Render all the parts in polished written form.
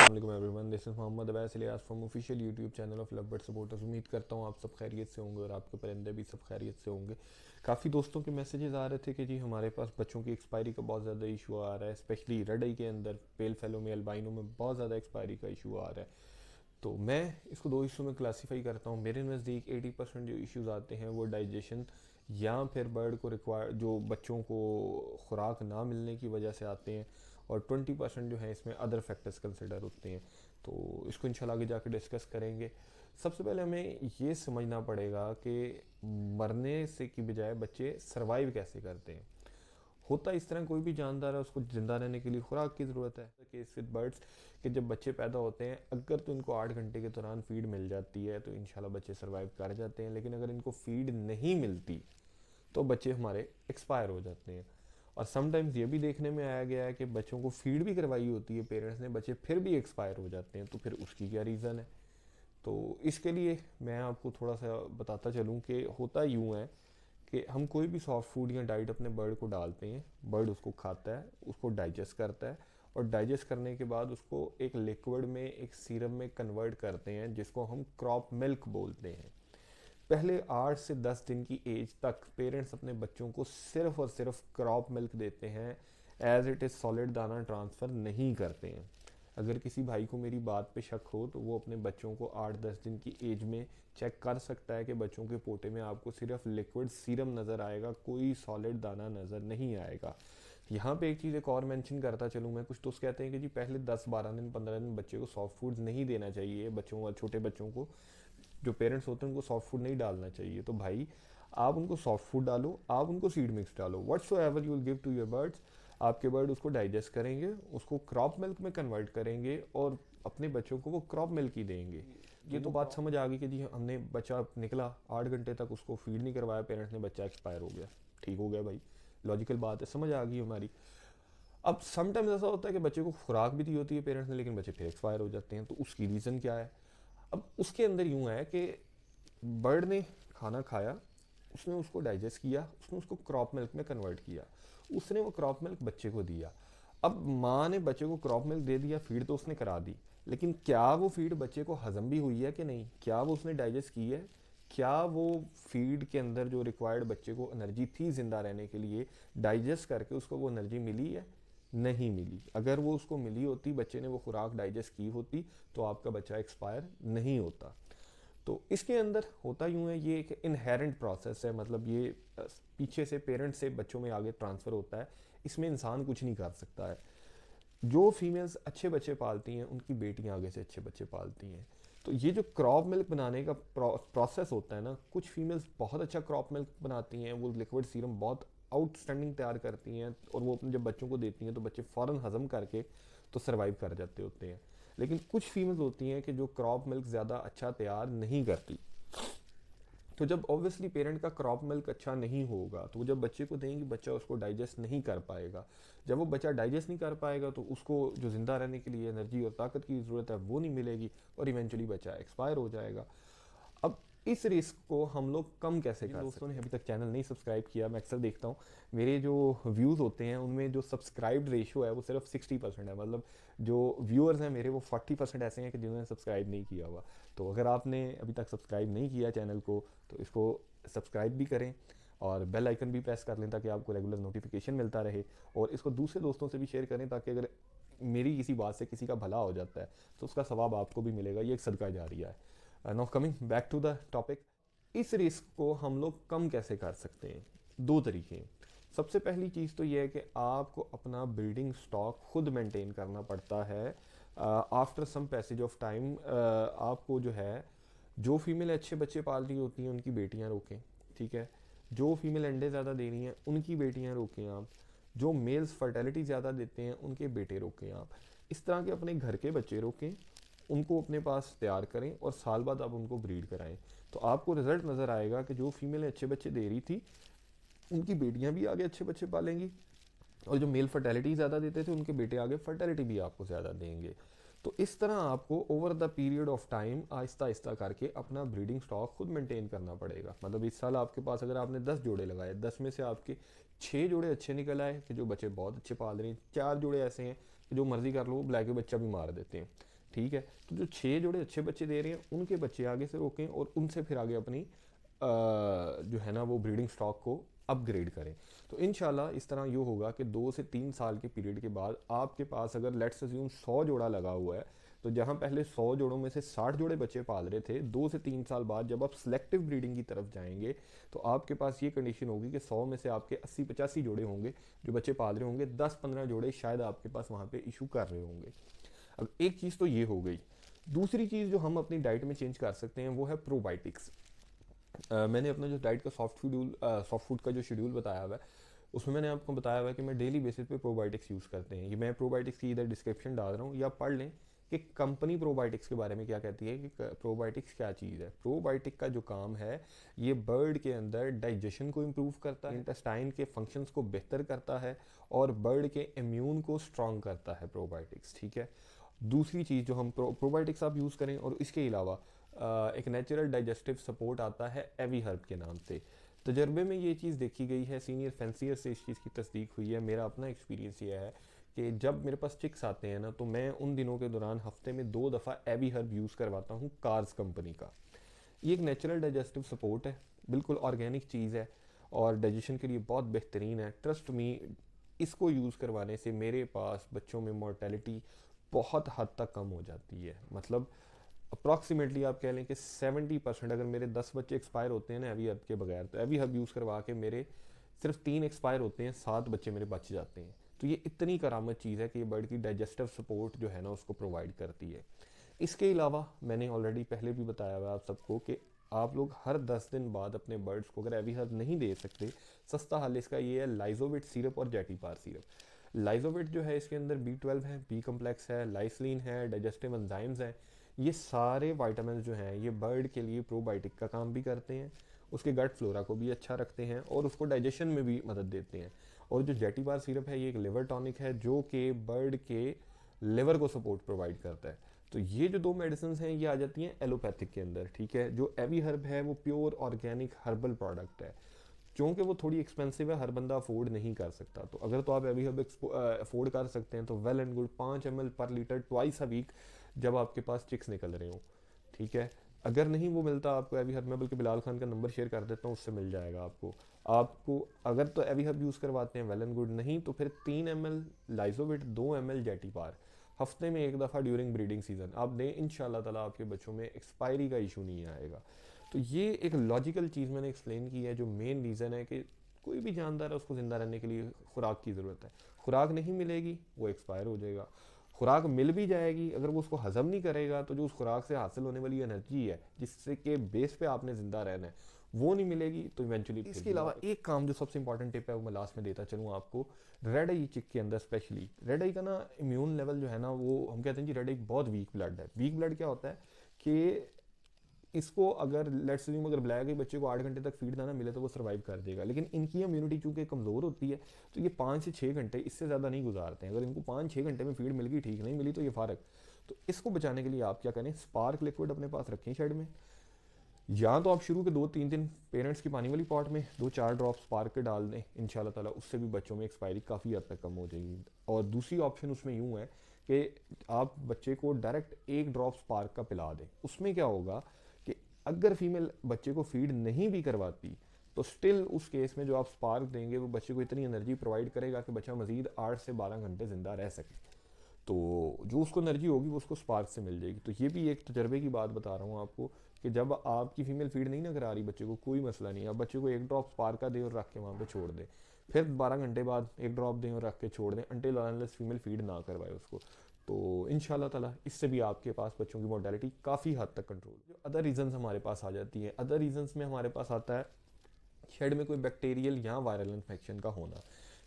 अस्सलाम everyone, this is Mohammad Awais Ilyas from official YouTube channel of love bird supporters. उम्मीद करता हूँ आप सब खैरियत से होंगे और आपके परिंदे भी सब खैरियत से होंगे। काफ़ी दोस्तों के मैसेजेस आ रहे थे कि जी हमारे पास बच्चों की एक्सपायरी का बहुत ज़्यादा इशू आ रहा है, स्पेशली रेड आई के अंदर, पेल फेलो में, अल्बाइनो में बहुत ज़्यादा एक्सपायरी का इशू आ रहा है। तो मैं इसको दो हिस्सों में क्लासीफाई करता हूँ। मेरे नज़दीक 80% जो इश्यूज आते हैं वो डाइजेशन या फिर बर्ड को रिक्वायर जो बच्चों को खुराक ना मिलने की वजह से आते हैं, और 20% जो है इसमें अदर फैक्टर्स कंसिडर होते हैं। तो इसको इंशाल्लाह आगे जाकर डिस्कस करेंगे। सबसे पहले हमें ये समझना पड़ेगा कि मरने से की बजाय बच्चे सरवाइव कैसे करते हैं। होता इस तरह, कोई भी जानदार है उसको ज़िंदा रहने के लिए खुराक की ज़रूरत है। केस विद बर्ड्स कि जब बच्चे पैदा होते हैं, अगर तो इनको 8 घंटे के दौरान फीड मिल जाती है तो इंशाल्लाह बच्चे सर्वाइव कर जाते हैं, लेकिन अगर इनको फीड नहीं मिलती तो बच्चे हमारे एक्सपायर हो जाते हैं। और समटाइम्स ये भी देखने में आया गया है कि बच्चों को फीड भी करवाई होती है पेरेंट्स ने, बच्चे फिर भी एक्सपायर हो जाते हैं। तो फिर उसकी क्या रीज़न है? तो इसके लिए मैं आपको थोड़ा सा बताता चलूँ कि होता यूँ है कि हम कोई भी सॉफ्ट फूड या डाइट अपने बर्ड को डालते हैं, बर्ड उसको खाता है, उसको डाइजेस्ट करता है, और डाइजेस्ट करने के बाद उसको एक लिक्विड में, एक सीरम में कन्वर्ट करते हैं, जिसको हम क्रॉप मिल्क बोलते हैं। पहले 8 से 10 दिन की एज तक पेरेंट्स अपने बच्चों को सिर्फ और सिर्फ क्रॉप मिल्क देते हैं, एज इट इज़ सॉलिड दाना ट्रांसफ़र नहीं करते हैं। अगर किसी भाई को मेरी बात पे शक हो तो वो अपने बच्चों को 8-10 दिन की एज में चेक कर सकता है कि बच्चों के पोटे में आपको सिर्फ लिक्विड सीरम नज़र आएगा, कोई सॉलिड दाना नज़र नहीं आएगा। यहाँ पे एक चीज़ एक और मेंशन करता चलूँ मैं, कुछ दोस्त कहते हैं कि जी पहले 10-12 दिन 15 दिन बच्चे को सॉफ्ट फूड नहीं देना चाहिए, बच्चों को, छोटे बच्चों को, जो पेरेंट्स होते हैं उनको सॉफ्ट फूड नहीं डालना चाहिए। तो भाई, आप उनको सॉफ्ट फूड डालो, आप उनको सीड मिक्स डालो, whatsoever you will give to your birds, आपके बर्ड उसको डाइजेस्ट करेंगे, उसको क्रॉप मिल्क में कन्वर्ट करेंगे और अपने बच्चों को वो क्रॉप मिल्क ही देंगे। ये तो बात समझ आ गई कि जी हमने बच्चा निकला, 8 घंटे तक उसको फीड नहीं करवाया पेरेंट्स ने, बच्चा एक्सपायर हो गया। ठीक हो गया भाई, लॉजिकल बात है, समझ आ गई हमारी। अब समटाइम्स ऐसा होता है कि बच्चे को खुराक भी दी होती है पेरेंट्स ने, लेकिन बच्चे फिर एक्सपायर हो जाते हैं। तो उसकी रीज़न क्या है? अब उसके अंदर यूँ है कि बर्ड ने खाना खाया, उसने उसको डाइजेस्ट किया, उसने उसको क्रॉप मिल्क में कन्वर्ट किया, उसने वो क्रॉप मिल्क बच्चे को दिया। अब माँ ने बच्चे को क्रॉप मिल्क दे दिया, फीड तो उसने करा दी, लेकिन क्या वो फीड बच्चे को हजम भी हुई है कि नहीं? क्या वो उसने डाइजेस्ट की है? क्या वो फीड के अंदर जो रिक्वायर्ड बच्चे को एनर्जी थी ज़िंदा रहने के लिए, डाइजेस्ट करके उसको वो एनर्जी मिली है? नहीं मिली। अगर वो उसको मिली होती, बच्चे ने वो खुराक डाइजेस्ट की होती, तो आपका बच्चा एक्सपायर नहीं होता। तो इसके अंदर होता यूँ है, ये एक इनहेरेंट प्रोसेस है, मतलब ये पीछे से पेरेंट से बच्चों में आगे ट्रांसफ़र होता है, इसमें इंसान कुछ नहीं कर सकता है। जो फीमेल्स अच्छे बच्चे पालती हैं उनकी बेटियां आगे से अच्छे बच्चे पालती हैं। तो ये जो क्रॉप मिल्क बनाने का प्रोसेस होता है ना, कुछ फीमेल्स बहुत अच्छा क्रॉप मिल्क बनाती हैं, वो लिक्विड सीरम बहुत आउटस्टैंडिंग तैयार करती हैं, और वो अपने जब बच्चों को देती हैं तो बच्चे फ़ौरन हजम करके तो सर्वाइव कर जाते होते हैं। लेकिन कुछ फीमेल्स होती हैं कि जो क्रॉप मिल्क ज़्यादा अच्छा तैयार नहीं करती। तो जब ऑब्वियसली पेरेंट का क्रॉप मिल्क अच्छा नहीं होगा तो वो जब बच्चे को देंगे, बच्चा उसको डाइजेस्ट नहीं कर पाएगा। जब वो बच्चा डाइजेस्ट नहीं कर पाएगा तो उसको जो ज़िंदा रहने के लिए एनर्जी और ताकत की ज़रूरत है वो नहीं मिलेगी, और इवेंचुअली बच्चा एक्सपायर हो जाएगा। अब इस रिस्क को हम लोग कम कैसे कर दोस्तों ने अभी तक चैनल नहीं सब्सक्राइब किया, मैं अक्सर देखता हूँ मेरे जो व्यूज़ होते हैं उनमें जो सब्सक्राइब्ड रेशियो है वो सिर्फ 60% है। मतलब जो व्यूअर्स हैं मेरे वो 40% ऐसे हैं कि जिन्होंने सब्सक्राइब नहीं किया हुआ। तो अगर आपने अभी तक सब्सक्राइब नहीं किया चैनल को तो इसको सब्सक्राइब भी करें और बेल आइकन भी प्रेस कर लें ताकि आपको रेगुलर नोटिफिकेशन मिलता रहे, और इसको दूसरे दोस्तों से भी शेयर करें ताकि अगर मेरी किसी बात से किसी का भला हो जाता है तो उसका सवाब आपको भी मिलेगा। ये एक सदका जारिया है। Now coming back to the topic, इस रिस्क को हम लोग कम कैसे कर सकते हैं? दो तरीके। सबसे पहली चीज़ तो यह है कि आपको अपना ब्रीडिंग स्टॉक खुद मेंटेन करना पड़ता है। After some passage of time आपको जो है, जो फीमेल अच्छे बच्चे पाल रही होती हैं उनकी बेटियां रोकें, ठीक है? जो फीमेल अंडे ज़्यादा दे रही हैं उनकी बेटियां रोकें आप। जो मेल्स फर्टेलिटी ज़्यादा देते हैं उनके बेटे रोकें आप। इस तरह के अपने घर के बच्चे रोकें, उनको अपने पास तैयार करें और साल बाद आप उनको ब्रीड कराएं। तो आपको रिजल्ट नज़र आएगा कि जो फीमेल अच्छे बच्चे दे रही थी उनकी बेटियां भी आगे अच्छे बच्चे पालेंगी, और जो मेल फर्टेलिटी ज़्यादा देते थे उनके बेटे आगे फर्टेलिटी भी आपको ज़्यादा देंगे। तो इस तरह आपको over the period of time Aahista Aahista करके अपना ब्रीडिंग स्टॉक खुद मेंटेन करना पड़ेगा। मतलब इस साल आपके पास अगर आपने 10 जोड़े लगाए, 10 में से आपके 6 जोड़े अच्छे निकल आए कि जो बच्चे बहुत अच्छे पाल रहे हैं, 4 जोड़े ऐसे हैं कि जो मर्जी कर लो ब्लैक बच्चा भी मार देते हैं, ठीक है। तो जो 6 जोड़े अच्छे बच्चे दे रहे हैं उनके बच्चे आगे से रोकें और उनसे फिर आगे अपनी जो है ना वो ब्रीडिंग स्टॉक को अपग्रेड करें। तो इंशाल्लाह इस तरह ये होगा कि 2 से 3 साल के पीरियड के बाद आपके पास अगर लेट्स अज्यूम 100 जोड़ा लगा हुआ है, तो जहाँ पहले 100 जोड़ों में से 60 जोड़े बच्चे पाल रहे थे, 2 से 3 साल बाद जब आप सिलेक्टिव ब्रीडिंग की तरफ जाएंगे तो आपके पास ये कंडीशन होगी कि 100 में से आपके 80-85 जोड़े होंगे जो बच्चे पाल रहे होंगे, 10-15 जोड़े शायद आपके पास वहाँ पे इशू कर रहे होंगे। अब एक चीज़ तो ये हो गई। दूसरी चीज़ जो हम अपनी डाइट में चेंज कर सकते हैं वो है प्रोबायोटिक्स। मैंने अपना जो डाइट का सॉफ्ट फूड का जो शेड्यूल बताया हुआ है उसमें मैंने आपको बताया हुआ है कि मैं डेली बेसिस पे प्रोबायोटिक्स यूज़ करते हैं। ये मैं प्रोबायोटिक्स की इधर डिस्क्रिप्शन डाल रहा हूँ या पढ़ लें कि कंपनी प्रोबायोटिक्स के बारे में क्या कहती है कि प्रोबायोटिक्स क्या चीज़ है। प्रोबायोटिक का जो काम है ये बर्ड के अंदर डाइजेशन को इम्प्रूव करता है, इंटेस्टाइन के फंक्शंस को बेहतर करता है और बर्ड के इम्यून को स्ट्रॉन्ग करता है प्रोबायोटिक्स, ठीक है। दूसरी चीज़ जो हम प्रोबायोटिक्स आप यूज़ करें, और इसके अलावा एक नेचुरल डाइजेस्टिव सपोर्ट आता है एवी हर्ब के नाम से। तजर्बे में ये चीज़ देखी गई है, सीनियर फैंसियर से इस चीज़ की तस्दीक हुई है। मेरा अपना एक्सपीरियंस ये है कि जब मेरे पास चिक्स आते हैं ना तो मैं उन दिनों के दौरान हफ्ते में 2 दफ़ा एवी हर्ब यूज़ करवाता हूँ कार्स कंपनी का। ये एक नेचुरल डाइजेस्टिव सपोर्ट है, बिल्कुल ऑर्गेनिक चीज़ है और डाइजेशन के लिए बहुत बेहतरीन है। ट्रस्ट मी, इसको यूज़ करवाने से मेरे पास बच्चों में मोर्टेलिटी बहुत हद तक कम हो जाती है। मतलब अप्रॉक्सीमेटली आप कह लें कि 70%, अगर मेरे 10 बच्चे एक्सपायर होते हैं ना एवी हब के बगैर, तो एवी हब यूज़ करवा के मेरे सिर्फ 3 एक्सपायर होते हैं, 7 बच्चे मेरे बच जाते हैं। तो ये इतनी करामत चीज़ है कि ये बर्ड की डाइजेस्टिव सपोर्ट जो है ना उसको प्रोवाइड करती है। इसके अलावा मैंने ऑलरेडी पहले भी बताया हुआ आप सबको कि आप लोग हर 10 दिन बाद अपने बर्ड्स को अगर एवी हर्ब नहीं दे सकते, सस्ता हल इसका ये है लाइजोविट सिरप और जेटिपार सिरप। लाइजोविट जो है इसके अंदर B12 है, बी कम्प्लेक्स है, लाइसलिन है, डाइजेस्टिव एंजाइम्स हैं। ये सारे वाइटामिन जो हैं ये बर्ड के लिए प्रोबायोटिक का काम भी करते हैं, उसके गट फ्लोरा को भी अच्छा रखते हैं और उसको डाइजेशन में भी मदद देते हैं। और जो जेटिबार सिरप है ये एक लिवर टॉनिक है जो कि बर्ड के लिवर को सपोर्ट प्रोवाइड करता है। तो ये जो 2 मेडिसिन हैं ये आ जाती हैं एलोपैथिक के अंदर, ठीक है। जो एवी हर्ब है वो प्योर ऑर्गेनिक हर्बल प्रोडक्ट है, क्योंकि वो थोड़ी एक्सपेंसिव है, हर बंदा अफोर्ड नहीं कर सकता। तो अगर तो आप एवी हर्ब अफोर्ड कर सकते हैं तो वेल एंड गुड, 5 ml पर लीटर ट्वाइस अ वीक जब आपके पास चिक्स निकल रहे हो, ठीक है। अगर नहीं वो मिलता आपको एवी हर्ब, मैं बल्कि बिलाल खान का नंबर शेयर कर देता हूँ, उससे मिल जाएगा आपको अगर तो एवी हर्ब यूज़ करवाते हैं वेल एंड गुड, नहीं तो फिर 3 ml लाइजोविट, 2 ml जेटिपार हफ्ते में एक दफ़ा ड्यूरिंग ब्रीडिंग सीजन आप दें। इंशाल्लाह ताला आपके बच्चों में एक्सपायरी का इशू नहीं आएगा। तो ये एक लॉजिकल चीज़ मैंने एक्सप्लेन की है, जो मेन रीज़न है कि कोई भी जानदार है उसको ज़िंदा रहने के लिए खुराक की ज़रूरत है। खुराक नहीं मिलेगी वो एक्सपायर हो जाएगा, खुराक मिल भी जाएगी अगर वो उसको हजम नहीं करेगा तो जो उस खुराक से हासिल होने वाली एनर्जी है जिससे के बेस पे आपने ज़िंदा रहना है वो नहीं मिलेगी तो इवेंचुअली। इसके अलावा एक काम जो सबसे इंपॉर्टेंट टिप है वो मैं लास्ट में देता चलूँ आपको। रेड आई चिक के अंदर स्पेशली रेड आई का ना इम्यून लेवल जो है ना, वो हम कहते हैं कि रेड आई बहुत वीक ब्लड है। वीक ब्लड क्या होता है कि इसको अगर लेट्स अज्यूम अगर ब्लैक आई बच्चे को 8 घंटे तक फीड ना मिले तो वो सर्वाइव कर देगा, लेकिन इनकी इम्यूनिटी चूंकि कमज़ोर होती है तो ये 5 से 6 घंटे इससे ज़्यादा नहीं गुजारते हैं। अगर इनको 5-6 घंटे में फीड मिल गई ठीक, नहीं मिली तो ये फ़र्क। तो इसको बचाने के लिए आप क्या करें, स्पार्क लिक्विड अपने पास रखें शेड में, या तो आप शुरू के 2-3 दिन पेरेंट्स की पानी वाली पॉट में 2-4 ड्रॉप स्पार्क के डाल दें, इंशाल्लाह ताला उससे भी बच्चों में एक्सपायरी काफ़ी हद तक कम हो जाएगी। और दूसरी ऑप्शन उसमें यूँ है कि आप बच्चे को डायरेक्ट 1 ड्रॉप स्पार्क का पिला दें। उसमें क्या होगा कि अगर फीमेल बच्चे को फीड नहीं भी करवाती तो स्टिल उस केस में जो आप स्पार्क देंगे वो बच्चे को इतनी एनर्जी प्रोवाइड करेगा कि बच्चा मजीद 8 से 12 घंटे ज़िंदा रह सके। तो जो उसको एनर्जी होगी वो उसको स्पार्क से मिल जाएगी। तो ये भी एक तजर्बे की बात बता रहा हूँ आपको कि जब आपकी फीमेल फीड नहीं ना करा रही बच्चे को, कोई मसला नहीं, आप बच्चे को 1 ड्रॉप स्पार्क का दें और रख के वहाँ पे छोड़ दें, फिर 12 घंटे बाद 1 ड्रॉप दें और रख के छोड़ दें अनटिल अनलेस फीमेल फीड ना करवाए उसको। तो इंशाल्लाह ताला इससे भी आपके पास बच्चों की मोर्टेलिटी काफ़ी हद तक कंट्रोल। जो अदर रीजंस हमारे पास आ जाती हैं, अदर रीजंस में हमारे पास आता है शेड में कोई बैक्टीरियल या वायरल इन्फेक्शन का होना।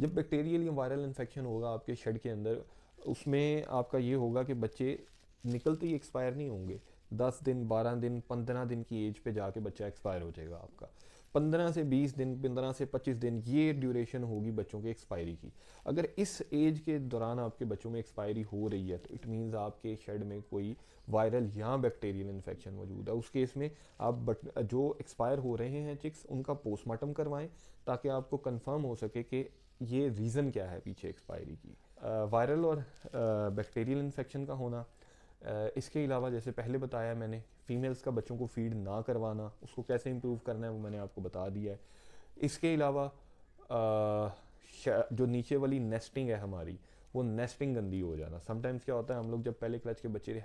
जब बैक्टीरियल या वायरल इन्फेक्शन होगा आपके शेड के अंदर, उसमें आपका ये होगा कि बच्चे निकलते ही एक्सपायर नहीं होंगे। 10 दिन, 12 दिन, 15 दिन की एज पे जाके बच्चा एक्सपायर हो जाएगा आपका। 15 से 20 दिन, 15 से 25 दिन ये ड्यूरेशन होगी बच्चों के एक्सपायरी की। अगर इस एज के दौरान आपके बच्चों में एक्सपायरी हो रही है तो इट मीन्स आपके शेड में कोई वायरल या बैक्टीरियल इन्फेक्शन मौजूद है। उस केस में आप जो एक्सपायर हो रहे हैं चिक्स उनका पोस्टमार्टम करवाएं ताकि आपको कंफर्म हो सके कि ये रीज़न क्या है पीछे एक्सपायरी की। वायरल और बैक्टीरियल इन्फेक्शन का होना इसके अलावा जैसे पहले बताया मैंने, फीमेल्स का बच्चों को फीड ना करवाना, उसको कैसे इम्प्रूव करना है वो मैंने आपको बता दिया है। इसके अलावा जो नीचे वाली नेस्टिंग है हमारी, वो नेस्टिंग गंदी हो जाना। समटाइम्स क्या होता है, हम लोग जब पहले क्लच के बच्चे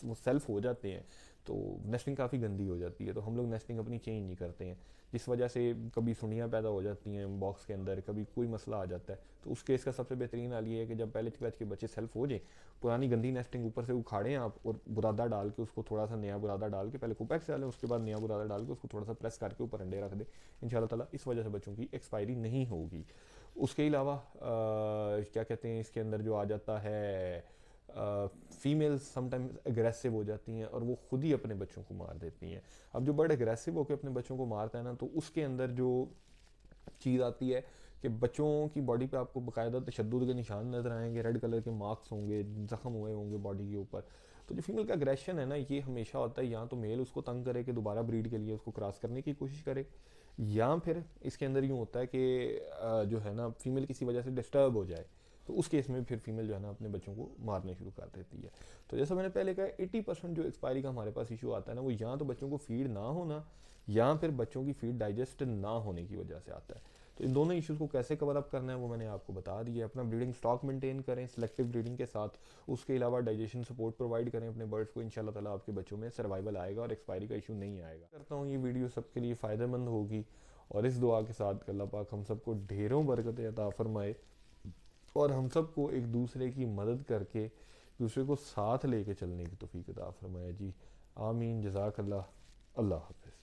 वो सेल्फ हो जाते हैं तो नेस्टिंग काफ़ी गंदी हो जाती है, तो हम लोग नेस्टिंग अपनी चेंज नहीं करते हैं, जिस वजह से कभी सुंडियाँ पैदा हो जाती हैं बॉक्स के अंदर, कभी कोई मसला आ जाता है। तो उस केस का सबसे बेहतरीन हाल ये है कि जब पहले क्लच के बच्चे सेल्फ हो जाए, पुरानी गंदी नेस्टिंग ऊपर से उखाड़ें आप, और बुरादा डाल के उसको थोड़ा सा नया बुरादा डाल के, पहले कोपैक्स डालें, उसके बाद नया बुरादा डाल के उसको थोड़ा सा प्रेस करके ऊपर अंडे रख दें। इंशाल्लाह ताला इस वजह से बच्चों की एक्सपायरी नहीं होगी। उसके अलावा क्या कहते हैं, इसके अंदर जो आ जाता है, फीमेल्स समटाइम्स एग्रेसिव हो जाती हैं और वो खुद ही अपने बच्चों को मार देती हैं। अब जो बर्ड एग्रेसिव होकर अपने बच्चों को मारता है ना, तो उसके अंदर जो चीज़ आती है कि बच्चों की बॉडी पे आपको बाकायदा तशद्दुद के निशान नजर आएंगे, रेड कलर के मार्क्स होंगे, जख्म हुए होंगे बॉडी के ऊपर। तो जो फीमेल का अग्रेशन है ना, ये हमेशा होता है या तो मेल उसको तंग करे कि दोबारा ब्रीड के लिए उसको क्रॉस करने की कोशिश करे, या फिर इसके अंदर यूँ होता है कि जो है ना, फीमेल किसी वजह से डिस्टर्ब हो जाए, तो उस केस में फिर फीमेल जो है ना अपने बच्चों को मारने शुरू कर देती है। तो जैसा मैंने पहले कहा, 80% जो एक्सपायरी का हमारे पास इशू आता है ना, वो या तो बच्चों को फीड ना होना, या फिर बच्चों की फीड डाइजेस्ट ना होने की वजह से आता है। तो इन दोनों इश्यूज़ को कैसे कवर अप करना है वो मैंने आपको बता दिया है। अपना ब्रीडिंग स्टॉक मेंटेन करें सिलेक्टिव ब्रीडिंग के साथ, उसके अलावा डाइजेशन सपोर्ट प्रोवाइड करें अपने बर्ड्स को, इंशाल्लाह ताला आपके बच्चों में सर्वाइवल आएगा और एक्सपायरी का इशू नहीं आएगा। करता हूँ ये वीडियो सबके लिए फ़ायदेमंद होगी, और इस दुआ के साथ कि अल्लाह पाक हम सबको ढेरों बरकतें अता फरमाए, और हम सबको एक दूसरे की मदद करके दूसरे को साथ लेके चलने की तौफीक अता फरमाए जी। आमीन, जज़ाकल्लाह, अल्लाह हाफ़िज़।